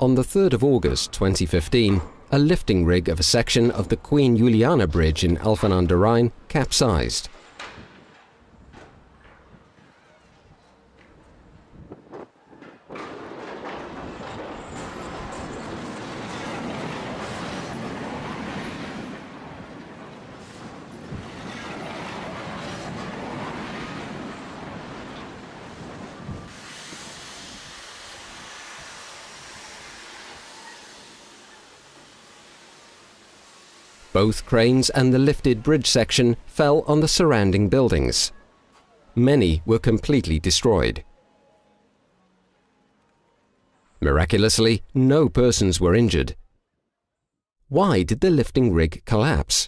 On the 3rd of August 2015, a lifting rig of a section of the Queen Juliana Bridge in Alphen aan den Rijn capsized. Both cranes and the lifted bridge section fell on the surrounding buildings. Many were completely destroyed. Miraculously, no persons were injured. Why did the lifting rig collapse?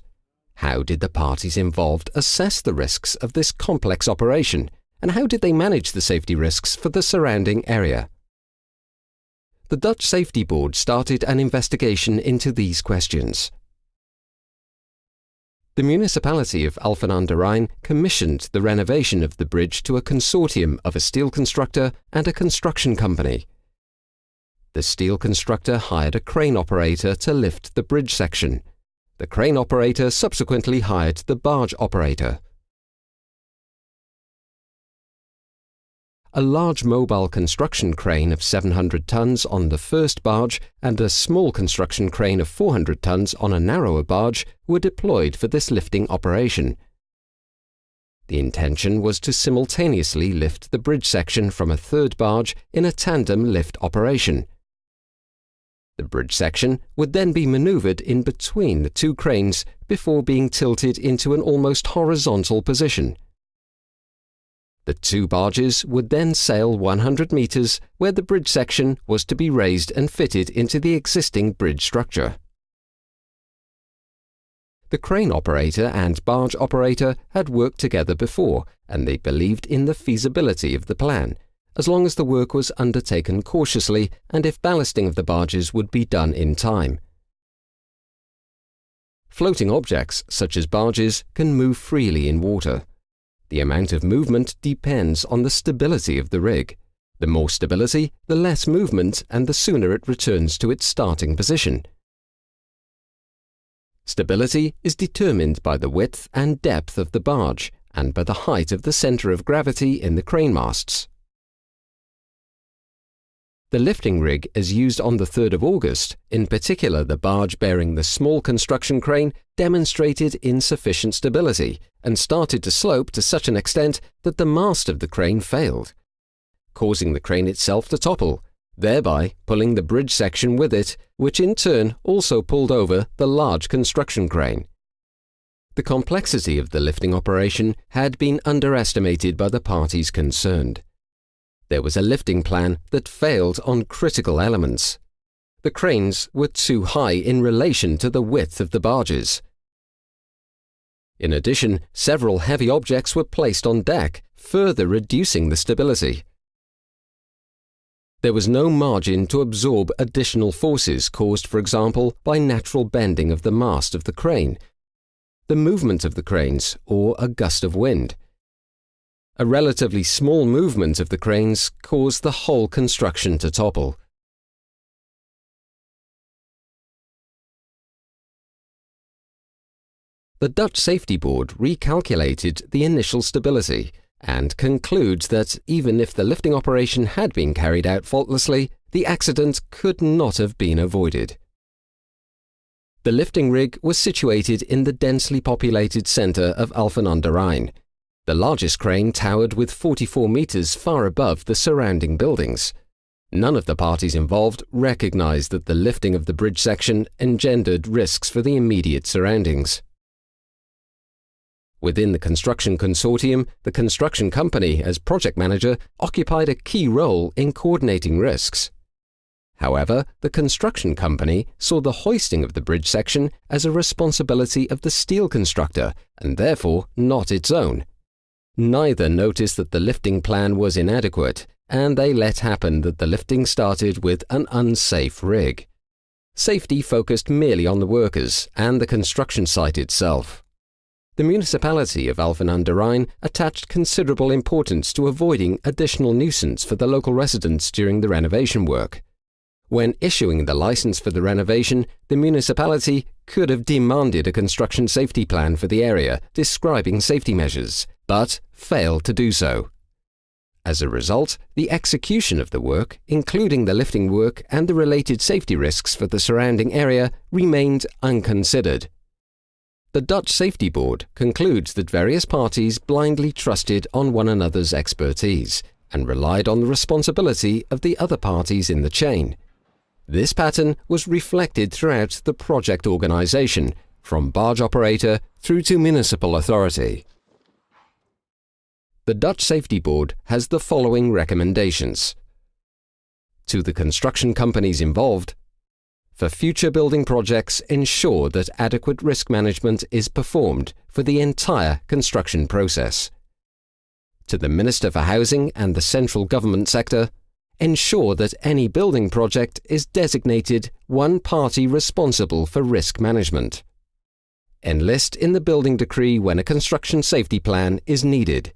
How did the parties involved assess the risks of this complex operation, and how did they manage the safety risks for the surrounding area? The Dutch Safety Board started an investigation into these questions. The municipality of Alphen aan den Rijn commissioned the renovation of the bridge to a consortium of a steel constructor and a construction company. The steel constructor hired a crane operator to lift the bridge section. The crane operator subsequently hired the barge operator. A large mobile construction crane of 700 tons on the first barge and a small construction crane of 400 tons on a narrower barge were deployed for this lifting operation. The intention was to simultaneously lift the bridge section from a third barge in a tandem lift operation. The bridge section would then be maneuvered in between the two cranes before being tilted into an almost horizontal position. The two barges would then sail 100 meters, where the bridge section was to be raised and fitted into the existing bridge structure. The crane operator and barge operator had worked together before, and they believed in the feasibility of the plan, as long as the work was undertaken cautiously and if ballasting of the barges would be done in time. Floating objects, such as barges, can move freely in water. The amount of movement depends on the stability of the rig. The more stability, the less movement, and the sooner it returns to its starting position. Stability is determined by the width and depth of the barge and by the height of the center of gravity in the crane masts. The lifting rig as used on the 3rd of August, in particular the barge bearing the small construction crane, demonstrated insufficient stability and started to slope to such an extent that the mast of the crane failed, causing the crane itself to topple, thereby pulling the bridge section with it, which in turn also pulled over the large construction crane. The complexity of the lifting operation had been underestimated by the parties concerned. There was a lifting plan that failed on critical elements. The cranes were too high in relation to the width of the barges. In addition, several heavy objects were placed on deck, further reducing the stability. There was no margin to absorb additional forces caused, for example, by natural bending of the mast of the crane, the movement of the cranes, or a gust of wind. A relatively small movement of the cranes caused the whole construction to topple. The Dutch Safety Board recalculated the initial stability and concludes that even if the lifting operation had been carried out faultlessly, the accident could not have been avoided. The lifting rig was situated in the densely populated centre of Alphen aan den Rijn. The largest crane towered with 44 meters far above the surrounding buildings. None of the parties involved recognized that the lifting of the bridge section engendered risks for the immediate surroundings. Within the construction consortium, the construction company, as project manager, occupied a key role in coordinating risks. However, the construction company saw the hoisting of the bridge section as a responsibility of the steel constructor and therefore not its own. Neither noticed that the lifting plan was inadequate, and they let happen that the lifting started with an unsafe rig. Safety focused merely on the workers and the construction site itself. The municipality of Alphen aan den Rijn attached considerable importance to avoiding additional nuisance for the local residents during the renovation work. When issuing the license for the renovation, the municipality could have demanded a construction safety plan for the area describing safety measures, but failed to do so. As a result, the execution of the work, including the lifting work and the related safety risks for the surrounding area, remained unconsidered. The Dutch Safety Board concludes that various parties blindly trusted on one another's expertise and relied on the responsibility of the other parties in the chain. This pattern was reflected throughout the project organization, from barge operator through to municipal authority. The Dutch Safety Board has the following recommendations. To the construction companies involved, for future building projects, ensure that adequate risk management is performed for the entire construction process. To the Minister for Housing and the central government sector, ensure that any building project is designated one party responsible for risk management. Enlist in the building decree when a construction safety plan is needed.